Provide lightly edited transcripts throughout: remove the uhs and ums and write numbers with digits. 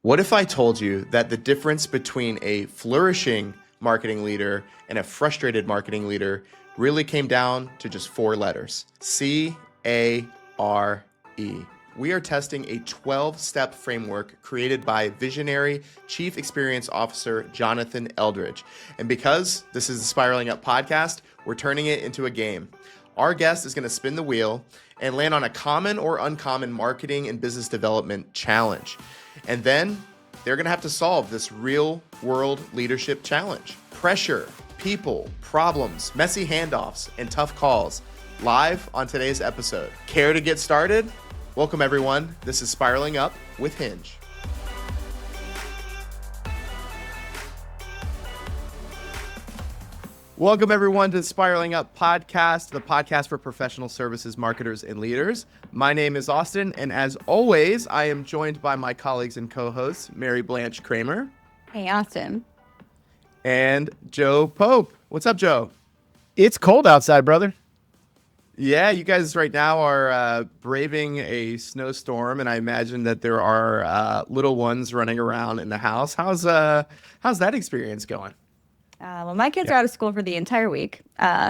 What if I told you that the difference between a flourishing marketing leader and a frustrated marketing leader really came down to just 4 letters? C.A.R.E. We are testing a 12-step framework created by visionary Chief Experience Officer Jonathan Eldridge. And because this is the Spiraling Up podcast, we're turning it into a game. Our guest is going to spin the wheel and land on a common or uncommon marketing and business development challenge. And then they're going to have to solve this real-world leadership challenge. Pressure, people, problems, messy handoffs, and tough calls. Live on today's episode. Care to get started? Welcome, everyone. This is Spiraling Up with Hinge. Welcome, everyone, to the Spiraling Up podcast, the podcast for professional services marketers and leaders. My name is Austin, and as always, I am joined by my colleagues and co-hosts, Mary Blanche Kramer. Hey, Austin. And Joe Pope. What's up, Joe? It's cold outside, brother. Yeah, you guys right now are braving a snowstorm, and I imagine that there are little ones running around in the house. How's that experience going? Well, my kids are out of school for the entire week,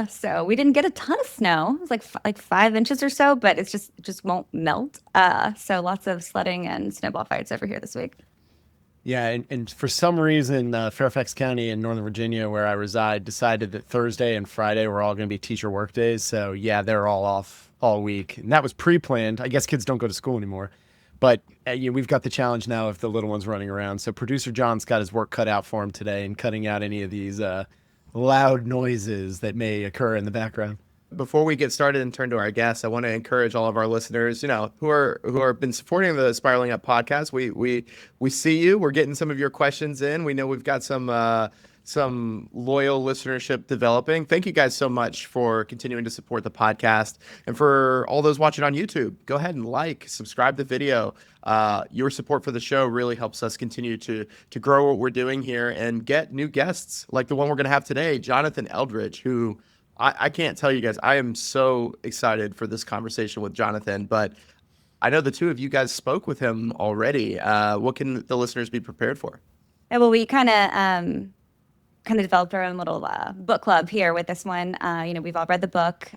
so we didn't get a ton of snow. It was like 5 inches or so, but it just won't melt. So lots of sledding and snowball fights over here this week. Yeah, and for some reason, Fairfax County in Northern Virginia, where I reside, decided that Thursday and Friday were all going to be teacher work days. So yeah, they're all off all week, and that was pre-planned. I guess kids don't go to school anymore, but we've got the challenge now of the little ones running around. So producer John's got his work cut out for him today and cutting out any of these loud noises that may occur in the background. Before we get started and turn to our guests, I want to encourage all of our listeners, who are been supporting the Spiraling Up podcast. We see you. We're getting some of your questions in. We know we've got some loyal listenership developing. Thank you guys so much for continuing to support the podcast. And for all those watching on YouTube, go ahead and subscribe the video. Your support for the show really helps us continue to grow what we're doing here and get new guests like the one we're going to have today, Jonathan Eldridge, who I can't tell you guys, I am so excited for this conversation with Jonathan, but I know the two of you guys spoke with him already. What can the listeners be prepared for? Yeah, well, we kind of developed our own little book club here with this one. We've all read the book,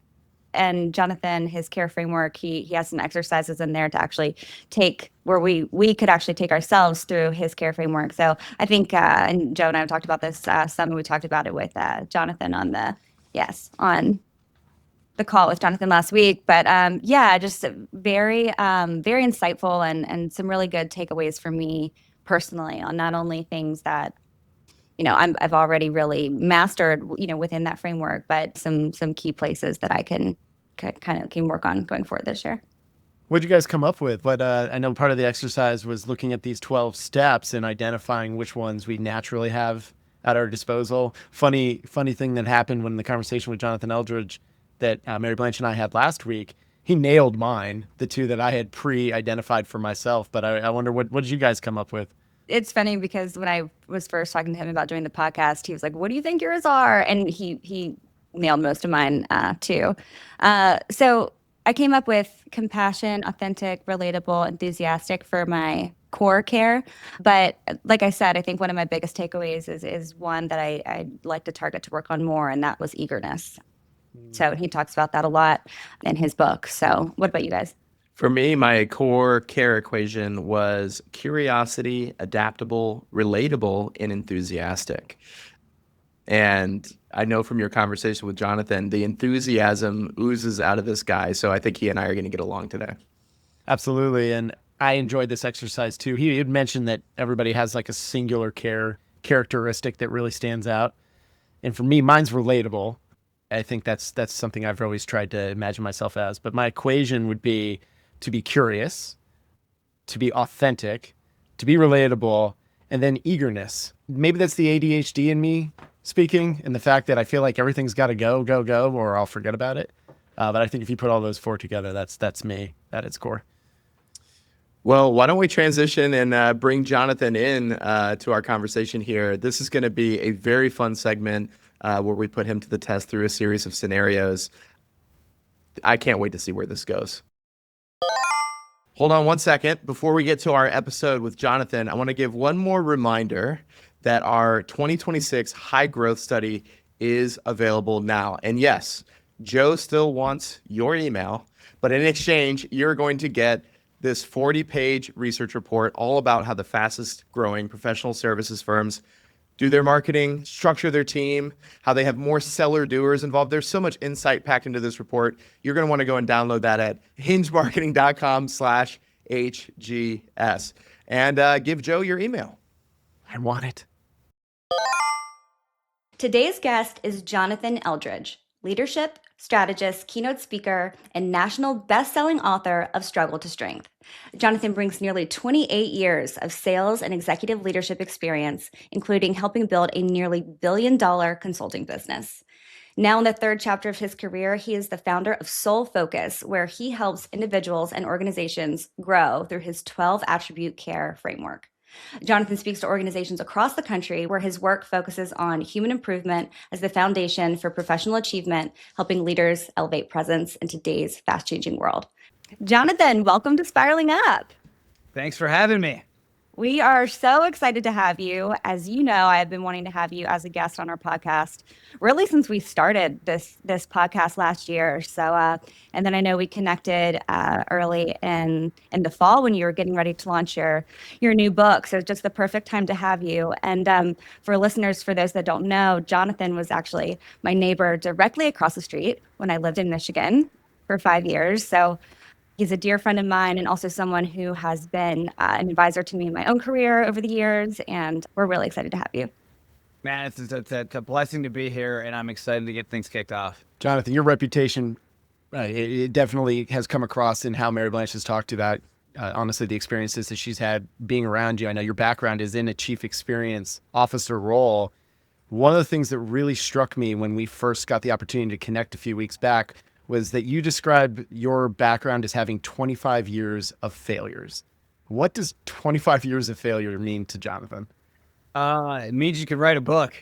and Jonathan, his C.A.R.E framework, he has some exercises in there to actually take where we could actually take ourselves through his C.A.R.E framework. So I think, and Joe and I have talked about this some, and we talked about it with Jonathan on the call with Jonathan last week. But just very, very insightful and some really good takeaways for me personally on not only things that I've already really mastered, within that framework, but some key places that I can work on going forward this year. What did you guys come up with? I know part of the exercise was looking at these 12 steps and identifying which ones we naturally have at our disposal. Funny thing that happened when the conversation with Jonathan Eldridge that Mary Blanche and I had last week, he nailed mine, the two that I had pre-identified for myself. But I wonder, what did you guys come up with? It's funny because when I was first talking to him about doing the podcast, he was like, what do you think yours are? And he nailed most of mine too. So I came up with compassion, authentic, relatable, enthusiastic for my core care. But like I said, I think one of my biggest takeaways is one that I'd like to target to work on more, and that was eagerness. So he talks about that a lot in his book. So what about you guys? For me, my core C.A.R.E equation was curiosity, adaptable, relatable, and enthusiastic. And I know from your conversation with Jonathan, the enthusiasm oozes out of this guy. So I think he and I are going to get along today. Absolutely. And I enjoyed this exercise too. He had mentioned that everybody has like a singular C.A.R.E characteristic that really stands out. And for me, mine's relatable. I think that's something I've always tried to imagine myself as. But my equation would be to be curious, to be authentic, to be relatable, and then eagerness. Maybe that's the ADHD in me speaking, and the fact that I feel like everything's got to go, or I'll forget about it. But I think if you put all those 4 together, that's me at its core. Well, why don't we transition and bring Jonathan in to our conversation here. This is going to be a very fun segment where we put him to the test through a series of scenarios. I can't wait to see where this goes. Hold on one second. Before we get to our episode with Jonathan, I want to give one more reminder that our 2026 high growth study is available now. And yes, Joe still wants your email, but in exchange, you're going to get this 40-page research report all about how the fastest growing professional services firms do their marketing, structure their team, how they have more seller doers involved. There's so much insight packed into this report. You're going to want to go and download that at hingemarketing.com/HGS and give Joe your email. I want it. Today's guest is Jonathan Eldridge, leadership, strategist, keynote speaker, and national best-selling author of Struggle to Strength. Jonathan brings nearly 28 years of sales and executive leadership experience, including helping build a nearly billion-dollar consulting business. Now in the third chapter of his career, he is the founder of Soul Focus, where he helps individuals and organizations grow through his 12-attribute CARE framework. Jonathan speaks to organizations across the country where his work focuses on human improvement as the foundation for professional achievement, helping leaders elevate presence in today's fast-changing world. Jonathan, welcome to Spiraling Up. Thanks for having me. We are so excited to have you. As you know, I have been wanting to have you as a guest on our podcast really since we started this podcast last year. So, and then I know we connected early in the fall when you were getting ready to launch your new book. So it's just the perfect time to have you. And for listeners, for those that don't know, Jonathan was actually my neighbor directly across the street when I lived in Michigan for 5 years. So he's a dear friend of mine and also someone who has been an advisor to me in my own career over the years. And we're really excited to have you. Man, it's a blessing to be here, and I'm excited to get things kicked off. Jonathan, your reputation, it definitely has come across in how Mary Blanche has talked about, honestly, the experiences that she's had being around you. I know your background is in a chief experience officer role. One of the things that really struck me when we first got the opportunity to connect a few weeks back was that you described your background as having 25 years of failures. What does 25 years of failure mean to Jonathan? It means you could write a book.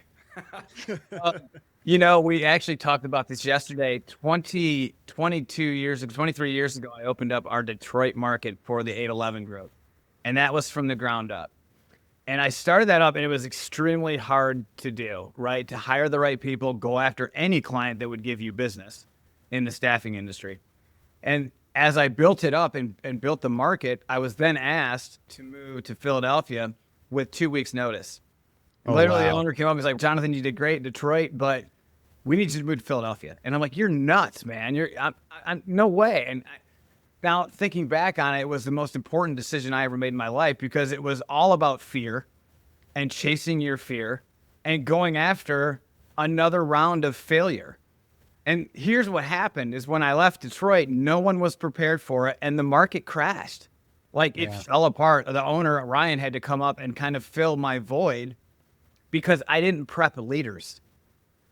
We actually talked about this yesterday. 23 years ago, I opened up our Detroit market for the 811 group. And that was from the ground up. And I started that up, and it was extremely hard to do, right? To hire the right people, go after any client that would give you business in the staffing industry. And as I built it up and built the market, I was then asked to move to Philadelphia with 2 weeks notice. Oh, Literally, wow. The owner came up and was like, Jonathan, you did great in Detroit, but we need you to move to Philadelphia. And I'm like, you're nuts, man. I'm no way. And now thinking back on it, it was the most important decision I ever made in my life because it was all about fear and chasing your fear and going after another round of failure. And here's what happened is when I left Detroit, no one was prepared for it, and the market crashed. It fell apart. The owner, Ryan, had to come up and kind of fill my void because I didn't prep leaders.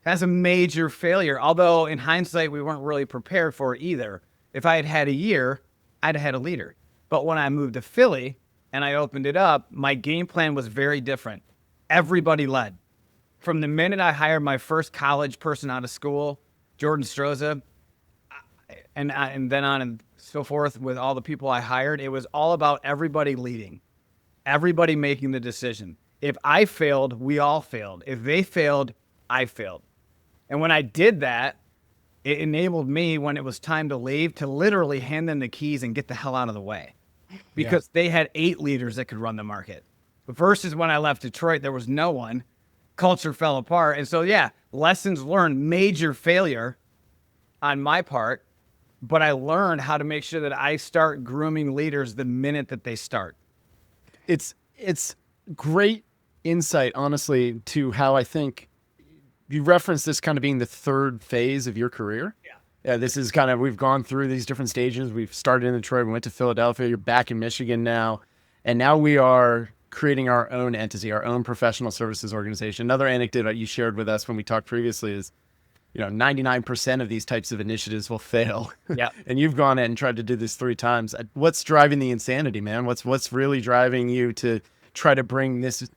That's a major failure, although in hindsight, we weren't really prepared for it either. If I had had a year, I'd have had a leader. But when I moved to Philly and I opened it up, my game plan was very different. Everybody led. From the minute I hired my first college person out of school, Jordan Stroza, and then on and so forth with all the people I hired, it was all about everybody leading, everybody making the decision. If I failed, we all failed. If they failed, I failed. And when I did that, it enabled me when it was time to leave to literally hand them the keys and get the hell out of the way because they had 8 leaders that could run the market. But versus when I left Detroit, there was no one. Culture fell apart. And so, lessons learned, major failure on my part, but I learned how to make sure that I start grooming leaders the minute that they start. It's great insight, honestly, to how I think you referenced this kind of being the third phase of your career. Yeah, this is kind of, we've gone through these different stages. We've started in Detroit, we went to Philadelphia, you're back in Michigan now, and now we are creating our own entity, our own professional services organization. Another anecdote that you shared with us when we talked previously is, 99% of these types of initiatives will fail. Yeah. And you've gone in and tried to do this 3 times. What's driving the insanity, man? What's really driving you to try to bring this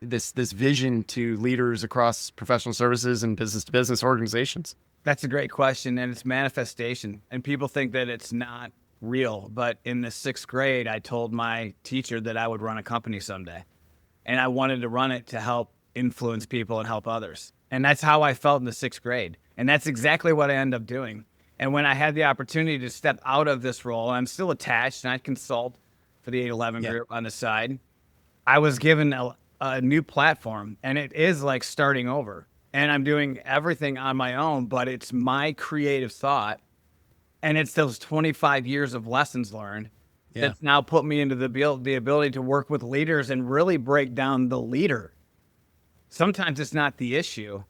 vision to leaders across professional services and business to business organizations? That's a great question, and it's manifestation. And people think that it's not real, but in the 6th grade, I told my teacher that I would run a company someday. And I wanted to run it to help influence people and help others. And that's how I felt in the 6th grade. And that's exactly what I ended up doing. And when I had the opportunity to step out of this role, I'm still attached and I consult for the 811 group on the side. I was given a new platform, and it is like starting over. And I'm doing everything on my own, but it's my creative thought. And it's those 25 years of lessons learned that's now put me into the ability to work with leaders and really break down the leader. Sometimes it's not the issue.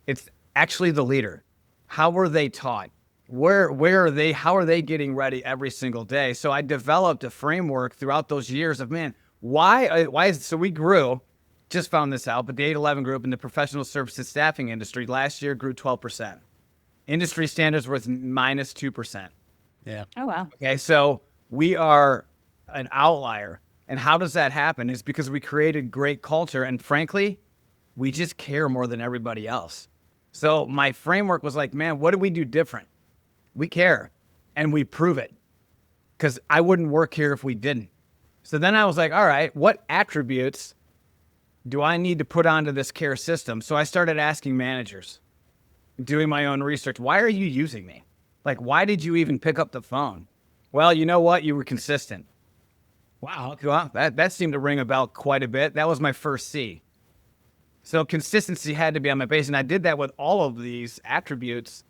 It's actually the leader. How were they taught? Where are they? How are they getting ready every single day? So I developed a framework throughout those years of, man, why is, so we grew, just found this out, but the 811 group in the professional services staffing industry last year grew 12%. Industry standards was minus 2%. Yeah. Oh, wow. Okay, so we are an outlier. And how does that happen? It's because we created great culture. And frankly, we just care more than everybody else. So my framework was like, man, what do we do different? We care and we prove it, because I wouldn't work here if we didn't. So then I was like, all right, what attributes do I need to put onto this CARE system? So I started asking managers, doing my own research. Why are you using me? Like, why did you even pick up the phone? Well, you know what? You were consistent. Wow. Well, that seemed to ring a bell quite a bit. That was my first C. So consistency had to be on my base. And I did that with all of these attributes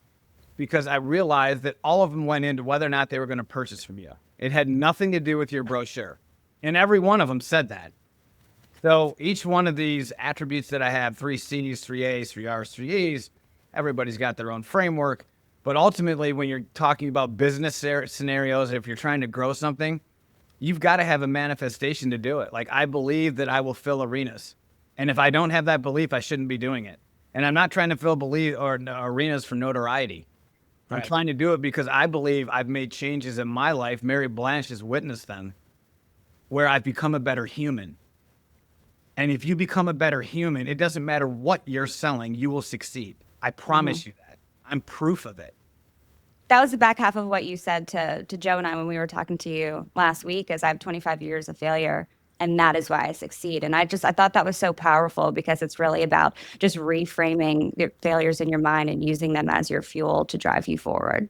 because I realized that all of them went into whether or not they were going to purchase from you. It had nothing to do with your brochure. And every one of them said that. So each one of these attributes that I have, 3 C's, 3 A's, 3 R's, 3 E's, everybody's got their own framework. But ultimately, when you're talking about business scenarios, if you're trying to grow something, you've got to have a manifestation to do it. Like, I believe that I will fill arenas. And if I don't have that belief, I shouldn't be doing it. And I'm not trying to fill arenas for notoriety. I'm trying to do it because I believe I've made changes in my life. Mary Blanche has witnessed them, where I've become a better human. And if you become a better human, it doesn't matter what you're selling, you will succeed. I promise you that. I'm proof of it. That was the back half of what you said to Joe and I when we were talking to you last week, as I have 25 years of failure. And that is why I succeed. And I thought that was so powerful, because it's really about just reframing your failures in your mind and using them as your fuel to drive you forward.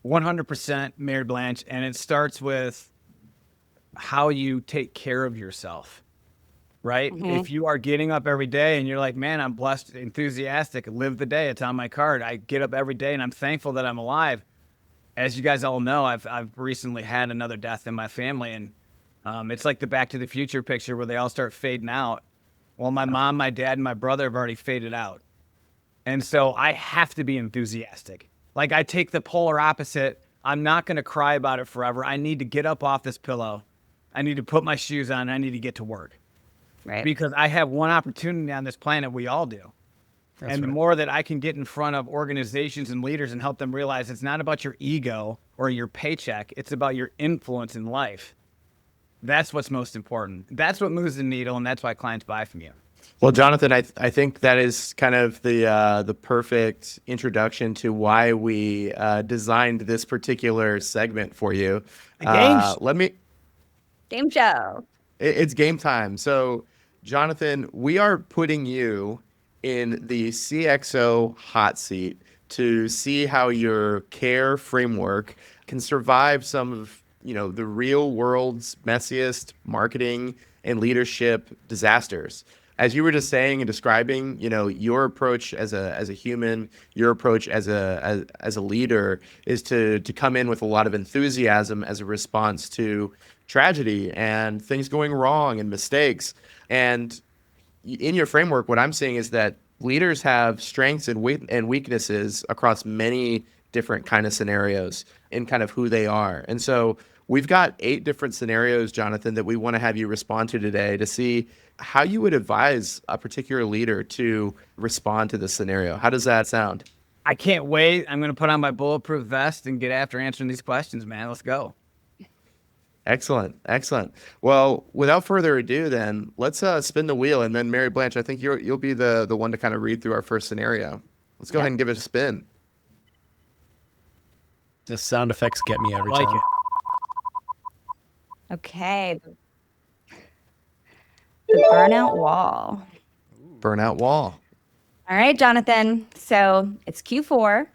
100% Mary Blanche. And it starts with how you take care of yourself, right? If you are getting up every day and you're like, man, I'm blessed, enthusiastic, live the day, it's on my card. I get up every day and I'm thankful that I'm alive. As you guys all know, I've recently had another death in my family, and it's like the Back to the Future picture where they all start fading out. Well, my mom, my dad, and my brother have already faded out. And so I have to be enthusiastic. Like, I take the polar opposite. I'm not going to cry about it forever. I need to get up off this pillow. I need to put my shoes on. I need to get to work. Right. Because I have one opportunity on this planet. We all do. The more that I can get in front of organizations and leaders and help them realize it's not about your ego or your paycheck. It's about your influence in life. That's what's most important. That's what moves the needle, and that's why clients buy from you. Well, Jonathan, I think that is kind of the perfect introduction to why we designed this particular segment for you. Game show. It's game time. So, Jonathan, we are putting you in the CXO hot seat to see how your CARE framework can survive some of the real world's messiest marketing and leadership disasters. As you were just saying and describing, your approach as a human, your approach as a leader is to come in with a lot of enthusiasm as a response to tragedy and things going wrong and mistakes. And in your framework, what I'm seeing is that leaders have strengths and weaknesses across many different kind of scenarios in kind of who they are. And so we've got 8 different scenarios, Jonathan, that we want to have you respond to today to see how you would advise a particular leader to respond to this scenario. How does that sound? I can't wait. I'm going to put on my bulletproof vest and get after answering these questions, man. Let's go. Excellent. Well, without further ado, then let's spin the wheel, and then Mary Blanche, I think you'll be the one to kind of read through our first scenario. Let's go ahead and give it a spin. The sound effects get me every time. It. Okay. The burnout wall. Burnout Wall. All right, Jonathan. So it's Q4,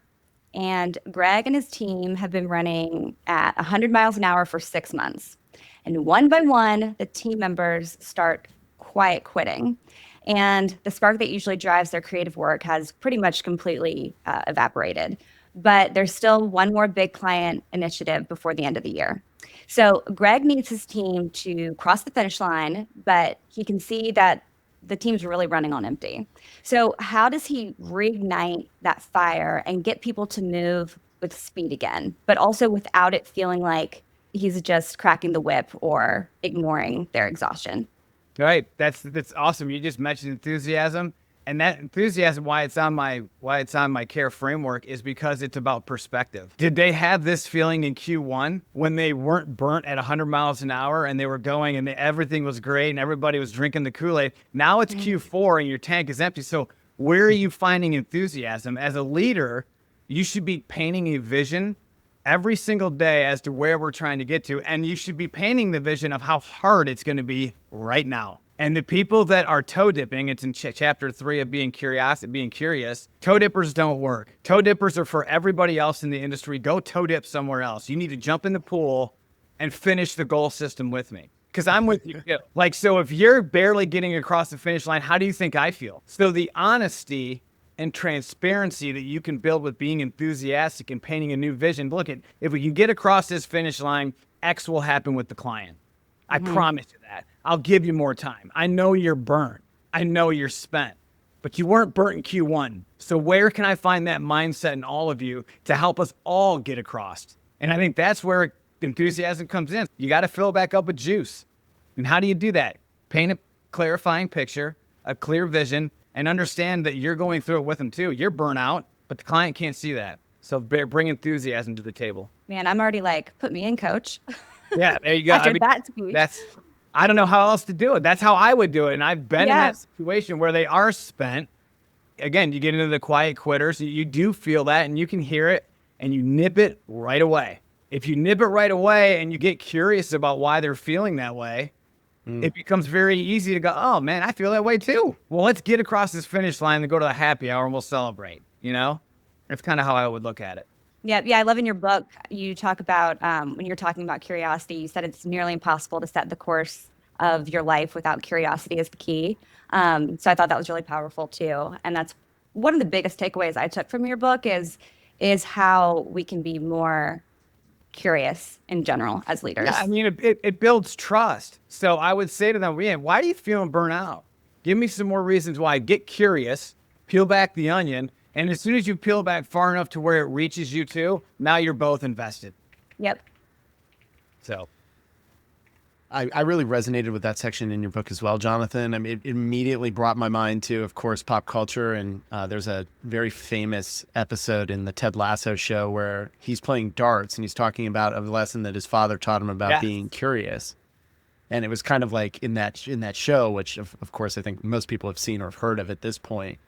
and Greg and his team have been running at 100 miles an hour for 6 months. And one by one, the team members start quiet quitting. And the spark that usually drives their creative work has pretty much completely evaporated. But there's still one more big client initiative before the end of the year. So Greg needs his team to cross the finish line, but he can see that the team's really running on empty. So how does he reignite that fire and get people to move with speed again, but also without it feeling like he's just cracking the whip or ignoring their exhaustion? Right. That's awesome. You just mentioned enthusiasm, and that enthusiasm, why it's on my C.A.R.E framework, is because it's about perspective. Did they have this feeling in Q1 when they weren't burnt at 100 miles an hour and they were going and everything was great and everybody was drinking the Kool-Aid? Now it's Q4 and your tank is empty. So where are you finding enthusiasm? As a leader, you should be painting a vision every single day as to where we're trying to get to. And you should be painting the vision of how hard it's going to be right now. And the people that are toe dipping, it's in chapter 3 of being curious. Toe dippers don't work. Toe dippers are for everybody else in the industry. Go toe dip somewhere else. You need to jump in the pool and finish the goal system with me. Because I'm with you. Like, so if you're barely getting across the finish line, how do you think I feel? So the honesty and transparency that you can build with being enthusiastic and painting a new vision. Look, if we can get across this finish line, X will happen with the client. I promise you that. I'll give you more time. I know you're burnt. I know you're spent. But you weren't burnt in Q1. So where can I find that mindset in all of you to help us all get across? And I think that's where enthusiasm comes in. You got to fill back up with juice. And how do you do that? Paint a clarifying picture, a clear vision, and understand that you're going through it with them too. You're burnt out, but the client can't see that. So bring enthusiasm to the table. Man, I'm already like, put me in, coach. Yeah, there you go. After that speech. I don't know how else to do it. That's how I would do it. And I've been in that situation where they are spent. Again, you get into the quiet quitters. You do feel that and you can hear it and you nip it right away. If you nip it right away and you get curious about why they're feeling that way, it becomes very easy to go, oh man, I feel that way too. Well, let's get across this finish line and go to the happy hour and we'll celebrate. You know, that's kind of how I would look at it. Yeah. I love in your book, you talk about when you're talking about curiosity, you said it's nearly impossible to set the course of your life without curiosity as the key. So I thought that was really powerful too. And that's one of the biggest takeaways I took from your book is how we can be more curious in general as leaders. Yeah, I mean, it builds trust. So I would say to them, man, why are you feeling burnt out? Give me some more reasons why. Get curious, peel back the onion. And as soon as you peel back far enough to where it reaches you too, now you're both invested. Yep. So I really resonated with that section in your book as well, Jonathan. I mean, it immediately brought my mind to, of course, pop culture. And there's a very famous episode in the Ted Lasso show where he's playing darts and he's talking about a lesson that his father taught him about being curious. And it was kind of like in that show, which of course I think most people have seen or have heard of at this point.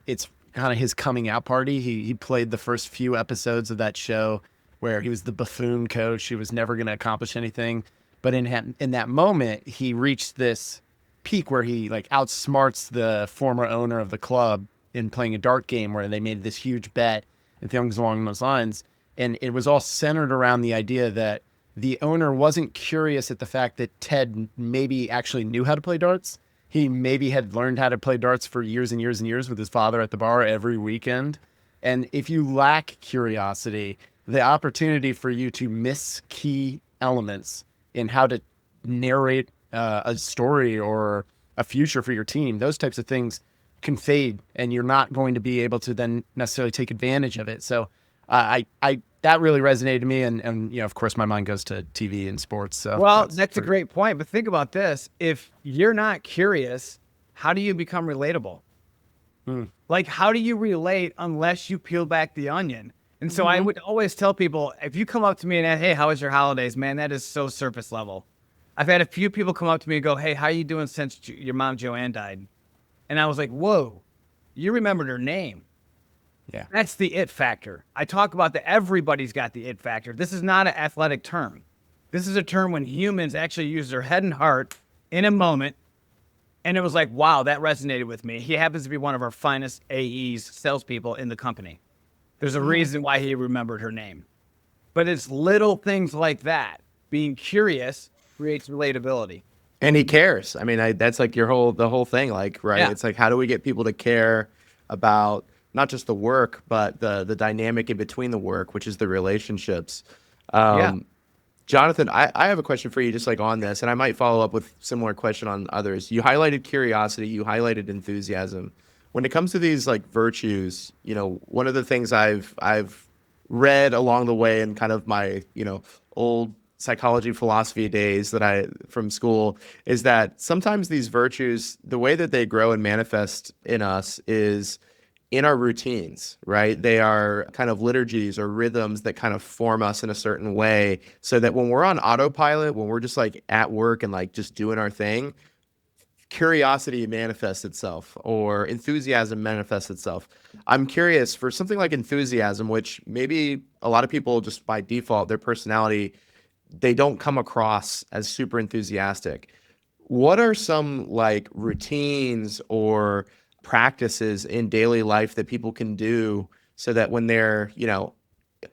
It's kind of his coming out party. He played the first few episodes of that show where he was the buffoon coach. He was never going to accomplish anything. But in that moment, he reached this peak where he like outsmarts the former owner of the club in playing a dart game where they made this huge bet and things along those lines. And it was all centered around the idea that the owner wasn't curious at the fact that Ted maybe actually knew how to play darts. He maybe had learned how to play darts for years and years and years with his father at the bar every weekend. And if you lack curiosity, the opportunity for you to miss key elements in how to narrate a story or a future for your team, those types of things can fade and you're not going to be able to then necessarily take advantage of it. So I that really resonated to me. And you know, of course, my mind goes to TV and sports. So well, that's a great point. But think about this. If you're not curious, how do you become relatable? Like, how do you relate unless you peel back the onion? And so I would always tell people, if you come up to me and, hey, how was your holidays, man, that is so surface level. I've had a few people come up to me and go, hey, how you doing since your mom, Joanne, died? And I was like, whoa, you remembered her name. Yeah. That's the it factor. I talk about that everybody's got the it factor. This is not an athletic term. This is a term when humans actually use their head and heart in a moment. And it was like, wow, that resonated with me. He happens to be one of our finest AEs, salespeople in the company. There's a reason why he remembered her name. But it's little things like that. Being curious creates relatability. And he cares. I mean, that's like the whole thing, like, right? Yeah. It's like, how do we get people to care about not just the work, but the dynamic in between the work, which is the relationships. Yeah. Jonathan, I have a question for you just like on this, and I might follow up with similar question on others. You highlighted curiosity, you highlighted enthusiasm. When it comes to these like virtues, you know, one of the things I've read along the way in kind of my, you know, old psychology philosophy days that from school is that sometimes these virtues, the way that they grow and manifest in us is in our routines, right? They are kind of liturgies or rhythms that kind of form us in a certain way so that when we're on autopilot, when we're just like at work and like just doing our thing, curiosity manifests itself or enthusiasm manifests itself. I'm curious for something like enthusiasm, which maybe a lot of people just by default, their personality, they don't come across as super enthusiastic. What are some like routines or practices in daily life that people can do so that when they're, you know,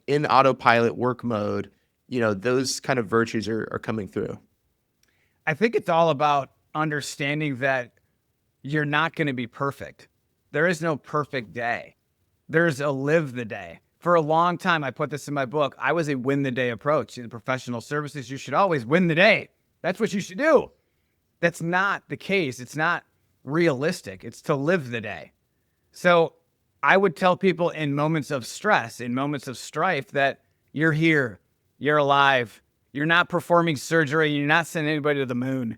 in autopilot work mode, you know, those kind of virtues are coming through? I think it's all about understanding that you're not going to be perfect. There is no perfect day. There's a live the day. For a long time, I put this in my book, I was a win the day approach. In professional services, you should always win the day. That's what you should do. That's not the case. It's not realistic. It's to live the day. So I would tell people in moments of stress, in moments of strife, that you're here, you're alive, you're not performing surgery, you're not sending anybody to the moon.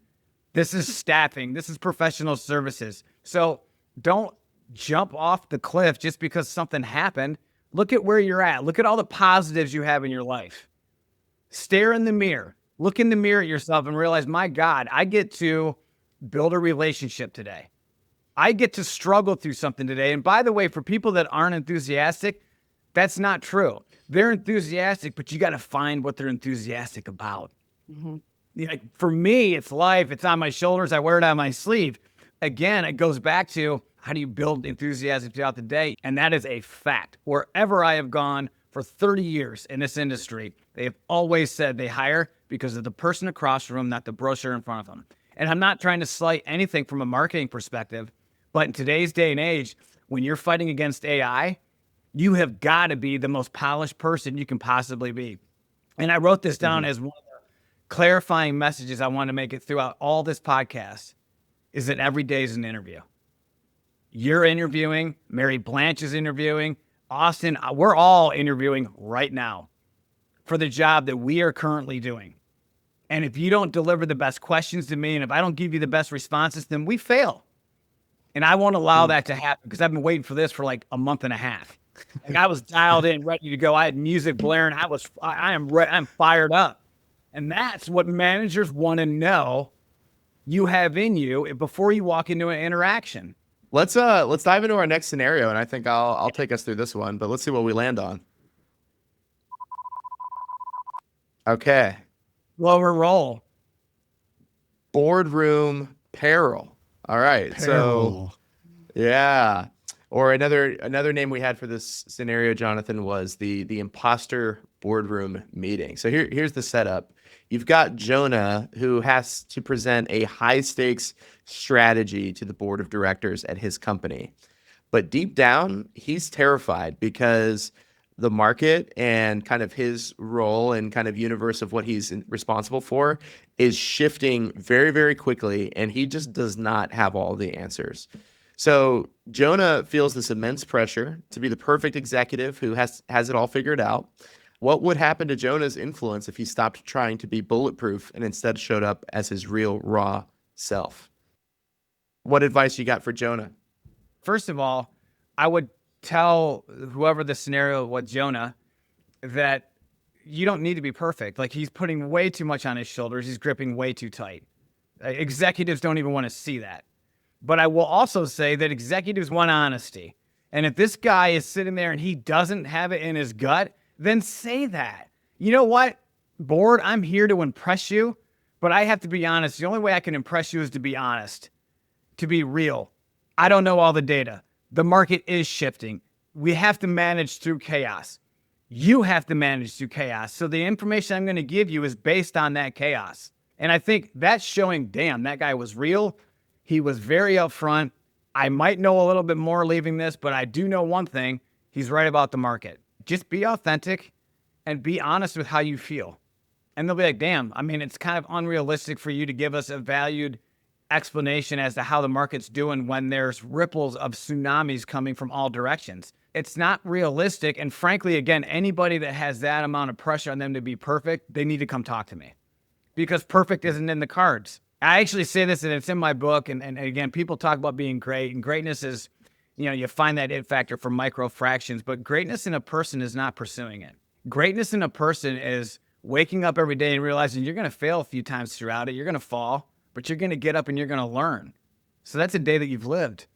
This is staffing. This is professional services. So don't jump off the cliff just because something happened. Look at where you're at. Look at all the positives you have in your life. Stare in the mirror. Look in the mirror at yourself and realize, my God, I get to build a relationship today. I get to struggle through something today. And by the way, for people that aren't enthusiastic, that's not true. They're enthusiastic, but you got to find what they're enthusiastic about. Mm-hmm. Like for me, it's life. It's on my shoulders. I wear it on my sleeve. Again, it goes back to how do you build enthusiasm throughout the day? And that is a fact. Wherever I have gone for 30 years in this industry, they have always said they hire because of the person across the room, not the brochure in front of them. And I'm not trying to slight anything from a marketing perspective, but in today's day and age, when you're fighting against AI, you have got to be the most polished person you can possibly be. And I wrote this down as one of the clarifying messages I want to make it throughout all this podcast is that every day is an interview. You're interviewing, Mary Blanche is interviewing, Austin, we're all interviewing right now for the job that we are currently doing. And if you don't deliver the best questions to me, and if I don't give you the best responses, then we fail. And I won't allow that to happen because I've been waiting for this for like a month and a half. Like I was dialed in, ready to go. I had music blaring. I'm fired up. And that's what managers want to know you have in you before you walk into an interaction. Let's dive into our next scenario, and I think I'll take us through this one, but let's see what we land on. Okay. Lower roll. Boardroom Peril. All right. So yeah. Or another name we had for this scenario, Jonathan, was the imposter boardroom meeting. So here's the setup. You've got Jonah, who has to present a high stakes strategy to the board of directors at his company. But deep down, he's terrified because the market and kind of his role and kind of universe of what he's responsible for is shifting very, very quickly. And he just does not have all the answers. So Jonah feels this immense pressure to be the perfect executive who has it all figured out. What would happen to Jonah's influence if he stopped trying to be bulletproof and instead showed up as his real, raw self? What advice you got for Jonah? First of all, I would tell whoever the scenario was, Jonah, that you don't need to be perfect. Like he's putting way too much on his shoulders. He's gripping way too tight. Executives don't even want to see that. But I will also say that executives want honesty. And if this guy is sitting there and he doesn't have it in his gut, then say that. You know what? board, I'm here to impress you, but I have to be honest. The only way I can impress you is to be honest, to be real. I don't know all the data. The market is shifting. We have to manage through chaos. You have to manage through chaos. So the information I'm going to give you is based on that chaos. And I think that's showing, damn, that guy was real. He was very upfront. I might know a little bit more leaving this, but I do know one thing. He's right about the market. Just be authentic and be honest with how you feel. And they'll be like, damn, I mean, it's kind of unrealistic for you to give us a valued explanation as to how the market's doing when there's ripples of tsunamis coming from all directions. It's not realistic. And frankly, again, anybody that has that amount of pressure on them to be perfect, they need to come talk to me because perfect isn't in the cards. I actually say this, and it's in my book. And again, people talk about being great, and greatness is, you find that it factor for micro fractions, but greatness in a person is not pursuing it. Greatness in a person is waking up every day and realizing you're going to fail a few times throughout it. You're going to fall, but you're going to get up and you're going to learn. So that's a day that you've lived.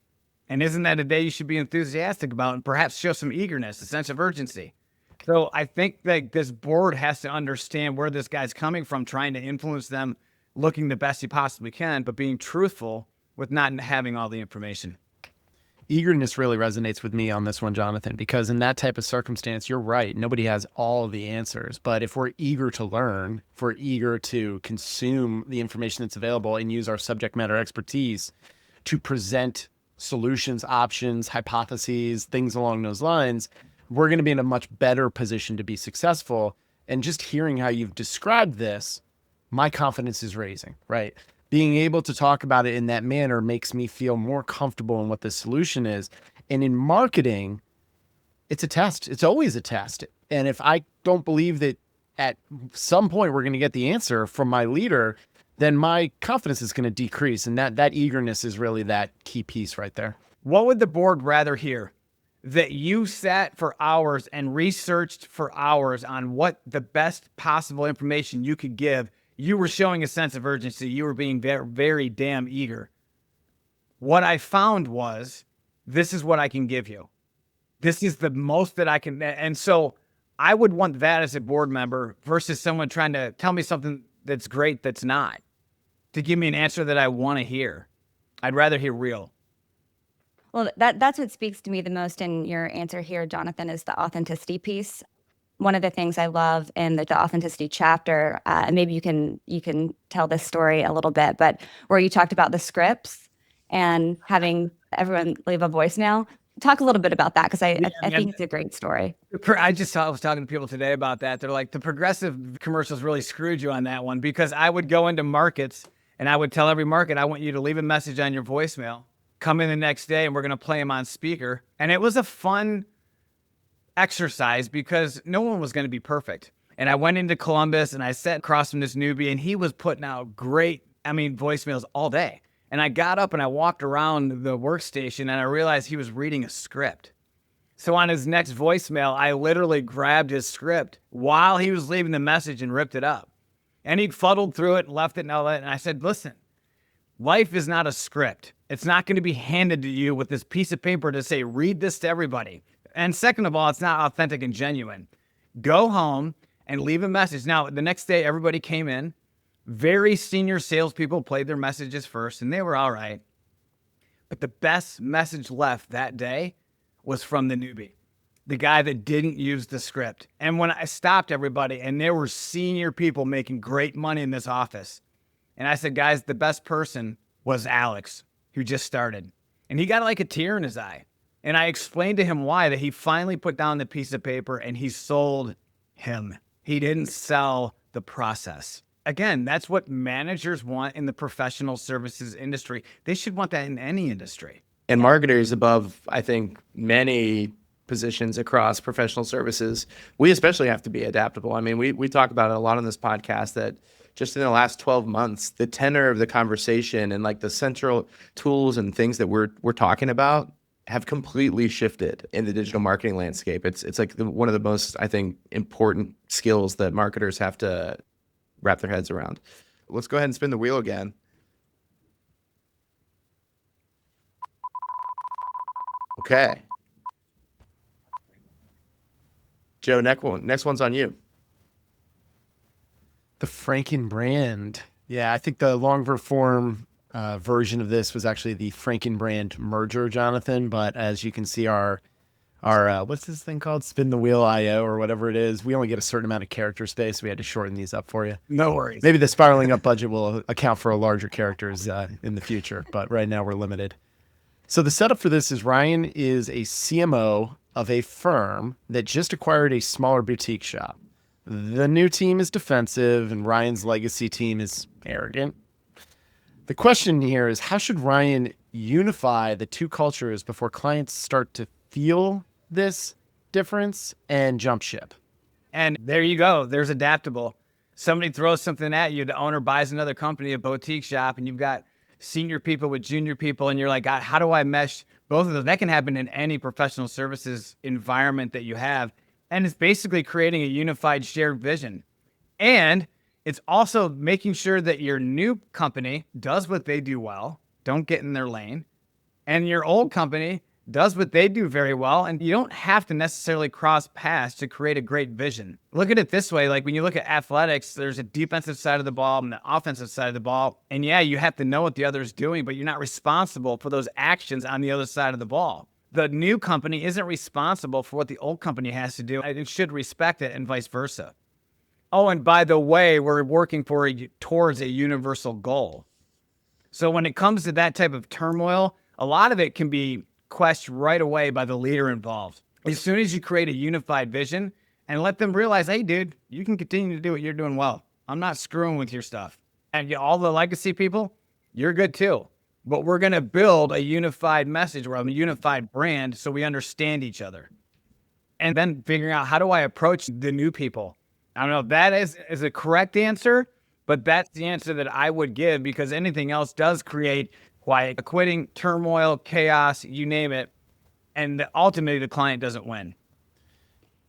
And isn't that a day you should be enthusiastic about and perhaps show some eagerness, a sense of urgency? So I think that this board has to understand where this guy's coming from, trying to influence them, looking the best he possibly can, but being truthful with not having all the information. Eagerness really resonates with me on this one, Jonathan, because in that type of circumstance, you're right. Nobody has all the answers. But if we're eager to learn, if we're eager to consume the information that's available and use our subject matter expertise to present solutions, options, hypotheses, things along those lines, we're going to be in a much better position to be successful. And just hearing how you've described this, my confidence is raising, right? Being able to talk about it in that manner makes me feel more comfortable in what the solution is. And in marketing, it's a test. It's always a test. And if I don't believe that at some point we're going to get the answer from my leader, then my confidence is going to decrease. And that eagerness is really that key piece right there. What would the board rather hear? That you sat for hours and researched for hours on what the best possible information you could give. You were showing a sense of urgency. You were being very, very damn eager. What I found was, this is what I can give you. This is the most that I can. And so I would want that as a board member versus someone trying to tell me something that's great that's not, to give me an answer that I want to hear. I'd rather hear real. Well, that's what speaks to me the most in your answer here, Jonathan, is the authenticity piece. One of the things I love in the authenticity chapter, and maybe you can tell this story a little bit, but where you talked about the scripts and having everyone leave a voicemail. Talk a little bit about that, because I think it's a great story. I was talking to people today about that. They're like, the progressive commercials really screwed you on that one, because I would go into markets and I would tell every market, I want you to leave a message on your voicemail. Come in the next day and we're going to play them on speaker. And it was a fun exercise because no one was going to be perfect. And I went into Columbus and I sat across from this newbie, and he was putting out great, voicemails all day. And I got up and I walked around the workstation and I realized he was reading a script. So on his next voicemail, I literally grabbed his script while he was leaving the message and ripped it up. And he fuddled through it and left it and all that. And I said, listen, life is not a script. It's not going to be handed to you with this piece of paper to say, read this to everybody. And second of all, it's not authentic and genuine. Go home and leave a message. Now, the next day, everybody came in. Very senior salespeople played their messages first, and they were all right. But the best message left that day was from the newbie, the guy that didn't use the script. And when I stopped everybody, and there were senior people making great money in this office, and I said, guys, the best person was Alex, who just started. And he got like a tear in his eye. And I explained to him why, that he finally put down the piece of paper and he sold him. He didn't sell the process. Again, that's what managers want in the professional services industry. They should want that in any industry. And marketers above, I think, many positions across professional services, we especially have to be adaptable. I mean, we talk about it a lot on this podcast that just in the last 12 months, the tenor of the conversation and like the central tools and things that we're talking about have completely shifted in the digital marketing landscape. It's like one of the most, I think, important skills that marketers have to wrap their heads around. Let's go ahead and spin the wheel again. Okay. Joe, next one's on you. The Frankenbrand. Yeah, I think the longer form version of this was actually the Frankenbrand Merger, Jonathan. But as you can see, our what's this thing called? Spin the Wheel IO or whatever it is. We only get a certain amount of character space. We had to shorten these up for you. No worries. Maybe the spiraling up budget will account for a larger characters in the future, but right now we're limited. So the setup for this is Ryan is a CMO of a firm that just acquired a smaller boutique shop. The new team is defensive and Ryan's legacy team is arrogant. The question here is, how should Ryan unify the two cultures before clients start to feel this difference and jump ship? And there you go. There's adaptable. Somebody throws something at you. The owner buys another company, a boutique shop, and you've got senior people with junior people. And you're like, God, how do I mesh both of those? That can happen in any professional services environment that you have. And it's basically creating a unified shared vision. And it's also making sure that your new company does what they do well. Don't get in their lane. And your old company does what they do very well, and you don't have to necessarily cross paths to create a great vision. Look at it this way, like when you look at athletics, there's a defensive side of the ball and the offensive side of the ball, and yeah, you have to know what the other is doing, but you're not responsible for those actions on the other side of the ball. The new company isn't responsible for what the old company has to do. It should respect it and vice versa. Oh, and by the way, we're working towards a universal goal. So when it comes to that type of turmoil, a lot of it can be quashed right away by the leader involved. As soon as you create a unified vision and let them realize, hey, dude, you can continue to do what you're doing well. I'm not screwing with your stuff. And all the legacy people, you're good too. But we're going to build a unified message or a unified brand so we understand each other. And then figuring out, how do I approach the new people? I don't know if that is a correct answer, but that's the answer that I would give, because anything else does create quiet quitting, turmoil, chaos, you name it. And ultimately, the client doesn't win.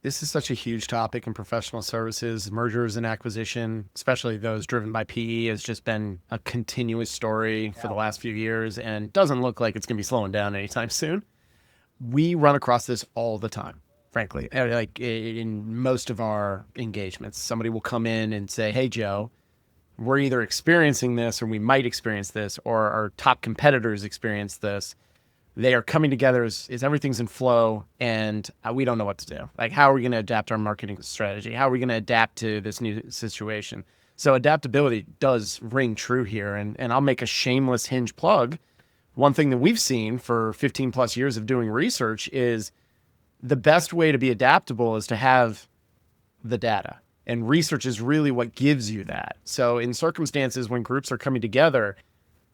This is such a huge topic in professional services. Mergers and acquisition, especially those driven by PE, has just been a continuous story for the last few years and doesn't look like it's going to be slowing down anytime soon. We run across this all the time, frankly. Like in most of our engagements, somebody will come in and say, hey, Joe, we're either experiencing this or we might experience this, or our top competitors experience this. They are coming together as everything's in flow and we don't know what to do. Like, how are we going to adapt our marketing strategy? How are we going to adapt to this new situation? So adaptability does ring true here. And I'll make a shameless Hinge plug. One thing that we've seen for 15 plus years of doing research is the best way to be adaptable is to have the data. And research is really what gives you that. So in circumstances when groups are coming together,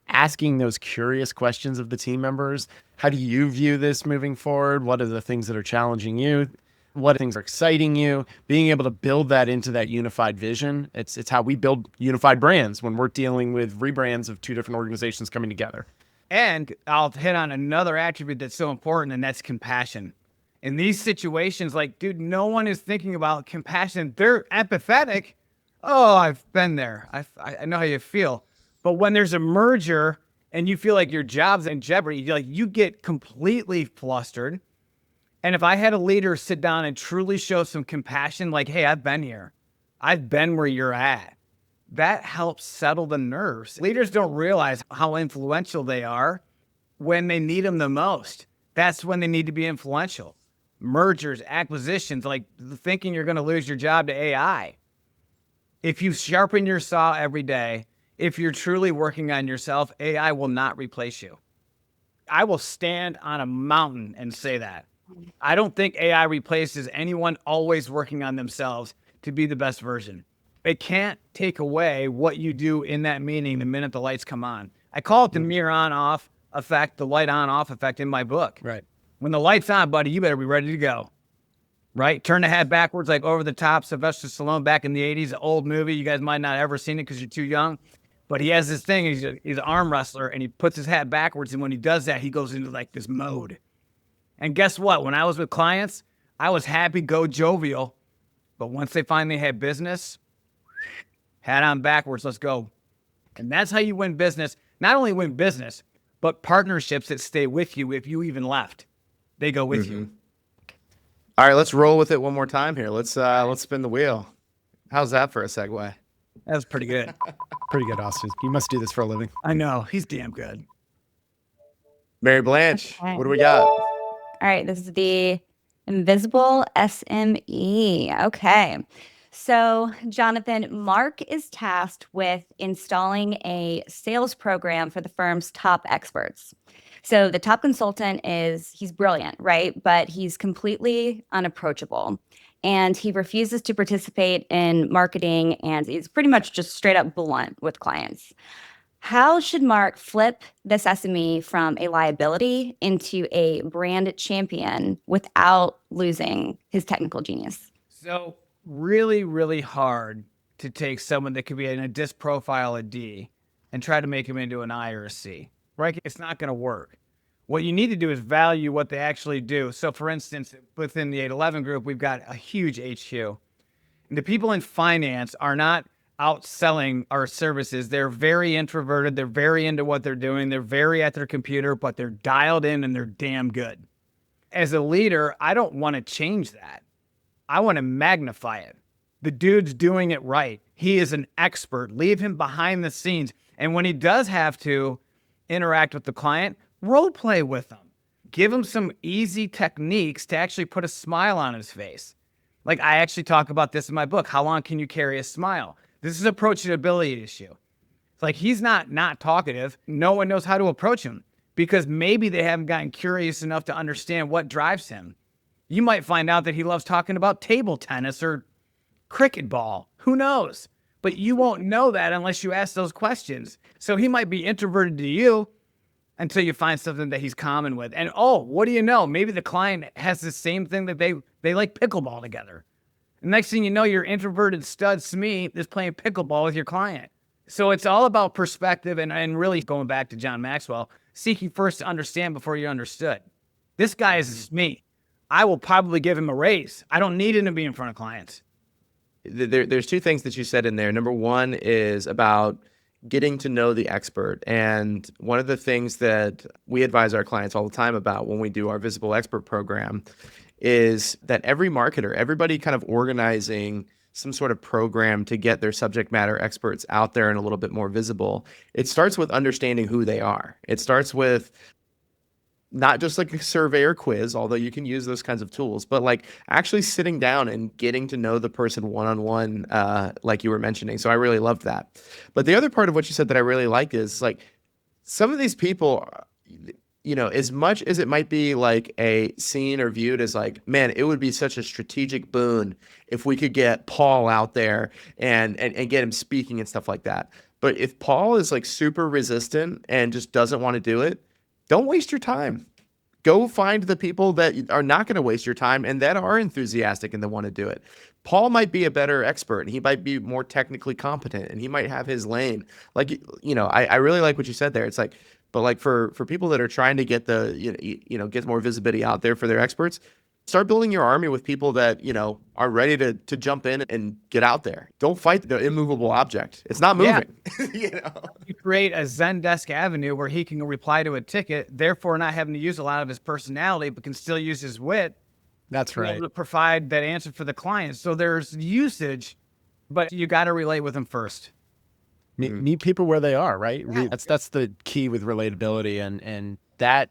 asking those curious questions of the team members, how do you view this moving forward? What are the things that are challenging you? What things are exciting you? Being able to build that into that unified vision. It's how we build unified brands when we're dealing with rebrands of two different organizations coming together. And I'll hit on another attribute that's so important, and that's compassion. In these situations, like, dude, no one is thinking about compassion. They're empathetic. Oh, I've been there. I know how you feel. But when there's a merger and you feel like your job's in jeopardy, you get completely flustered. And if I had a leader sit down and truly show some compassion, like, hey, I've been here. I've been where you're at. That helps settle the nerves. Leaders don't realize how influential they are when they need them the most. That's when they need to be influential. Mergers, acquisitions, like thinking you're going to lose your job to AI. If you sharpen your saw every day, if you're truly working on yourself, AI will not replace you. I will stand on a mountain and say that. I don't think AI replaces anyone always working on themselves to be the best version. It can't take away what you do in that meeting the minute the lights come on. I call it the mirror on-off effect, the light on-off effect in my book. Right. When the light's on, buddy, you better be ready to go. Right? Turn the hat backwards like Over the Top, Sylvester Stallone back in the 80s, an old movie. You guys might not have ever seen it because you're too young. But he has this thing, he's an arm wrestler, and he puts his hat backwards, and when he does that, he goes into like this mode. And guess what? When I was with clients, I was happy, go jovial. But once they finally had business, hat on backwards, let's go. And that's how you win business. Not only win business, but partnerships that stay with you if you even left. They go with you. All right, let's roll with it one more time here. Let's spin the wheel. How's that for a segue? That was pretty good. Pretty good, Austin. You must do this for a living. I know. He's damn good. Mary Blanche, Okay. what do we got? All right, this is the invisible SME. Okay. So, Jonathan, Mark is tasked with installing a sales program for the firm's top experts. So, the top consultant he's brilliant, right? But he's completely unapproachable. And he refuses to participate in marketing and he's pretty much just straight up blunt with clients. How should Mark flip this SME from a liability into a brand champion without losing his technical genius? So really, really hard to take someone that could be in a DISC profile, a D, and try to make him into an I or a C, right? It's not going to work. What you need to do is value what they actually do. So for instance, within the 811 group, we've got a huge HQ. And the people in finance are not out selling our services. They're very introverted. They're very into what they're doing. They're very at their computer, but they're dialed in and they're damn good. As a leader, I don't want to change that. I want to magnify it. The dude's doing it right. He is an expert. Leave him behind the scenes. And when he does have to interact with the client, role play with him. Give him some easy techniques to actually put a smile on his face. Like I actually talk about this in my book. How long can you carry a smile? This is an approachability issue. It's like he's not talkative. No one knows how to approach him because maybe they haven't gotten curious enough to understand what drives him. You might find out that he loves talking about table tennis or cricket ball. Who knows? But you won't know that unless you ask those questions. So he might be introverted to you until you find something that he's common with. And what do you know? Maybe the client has the same thing that they like pickleball together. The next thing you know, your introverted stud SME is playing pickleball with your client. So it's all about perspective and really going back to John Maxwell, seeking first to understand before you're understood. This guy is a SME. I will probably give him a raise. I don't need him to be in front of clients. There's two things that you said in there. Number one is about getting to know the expert. And one of the things that we advise our clients all the time about when we do our Visible Expert program is that every marketer, everybody kind of organizing some sort of program to get their subject matter experts out there and a little bit more visible. It starts with understanding who they are. It starts with not just like a survey or quiz, although you can use those kinds of tools, but like actually sitting down and getting to know the person one-on-one, like you were mentioning. So I really loved that. But the other part of what you said that I really like is like some of these people, you know, as much as it might be like a seen or viewed as like, man, it would be such a strategic boon if we could get Paul out there and get him speaking and stuff like that. But if Paul is like super resistant and just doesn't want to do it, don't waste your time. Go find the people that are not going to waste your time and that are enthusiastic and that want to do it. Paul might be a better expert and he might be more technically competent and he might have his lane. Like, you know, I really like what you said there. It's like, but like for people that are trying to get get more visibility out there for their experts, start building your army with people that, you know, are ready to jump in and get out there. Don't fight the immovable object. It's not moving. Yeah. You know? You create a Zendesk avenue where he can reply to a ticket, therefore not having to use a lot of his personality, but can still use his wit. That's right. To provide that answer for the client. So there's usage, but you got to relate with them first. Meet people where they are, right? Yeah. That's the key with relatability, and that,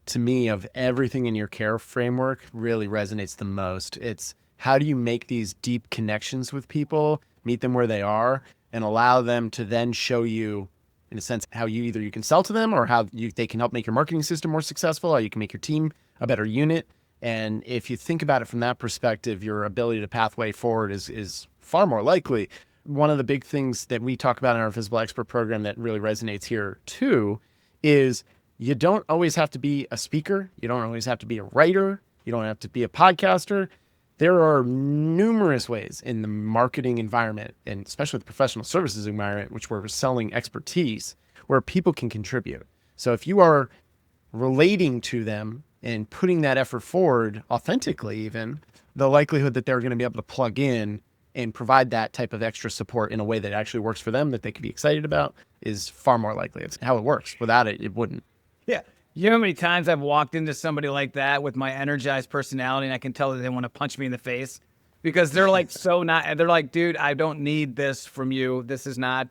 to me, of everything in your CARE framework really resonates the most. It's how do you make these deep connections with people, meet them where they are, and allow them to then show you, in a sense, how you can sell to them or how they can help make your marketing system more successful, how you can make your team a better unit. And if you think about it from that perspective, your ability to pathway forward is far more likely. One of the big things that we talk about in our Visible Expert program that really resonates here too is you don't always have to be a speaker. You don't always have to be a writer. You don't have to be a podcaster. There are numerous ways in the marketing environment, and especially the professional services environment, which we're selling expertise, where people can contribute. So if you are relating to them and putting that effort forward authentically, even, the likelihood that they're going to be able to plug in and provide that type of extra support in a way that actually works for them, that they can be excited about, is far more likely. It's how it works. Without it, it wouldn't. Yeah. You know how many times I've walked into somebody like that with my energized personality and I can tell that they want to punch me in the face? because they're like they're like, dude, I don't need this from you. This is not,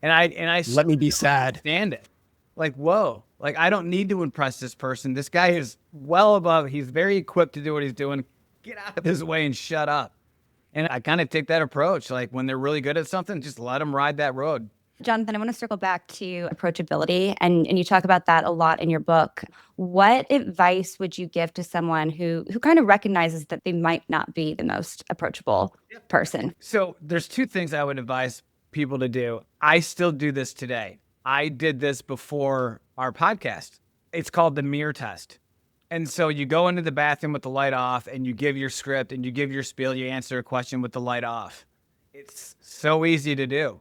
and I Let me be sad. stand it. Like, whoa, like I don't need to impress this person. This guy is well above. He's very equipped to do what he's doing. Get out of his way and shut up. And I kind of take that approach. Like when they're really good at something, just let them ride that road. Jonathan, I want to circle back to approachability, and you talk about that a lot in your book. What advice would you give to someone who kind of recognizes that they might not be the most approachable person? So there's two things I would advise people to do. I still do this today. I did this before our podcast. It's called the mirror test. And so you go into the bathroom with the light off and you give your script and you give your spiel, you answer a question with the light off. It's so easy to do.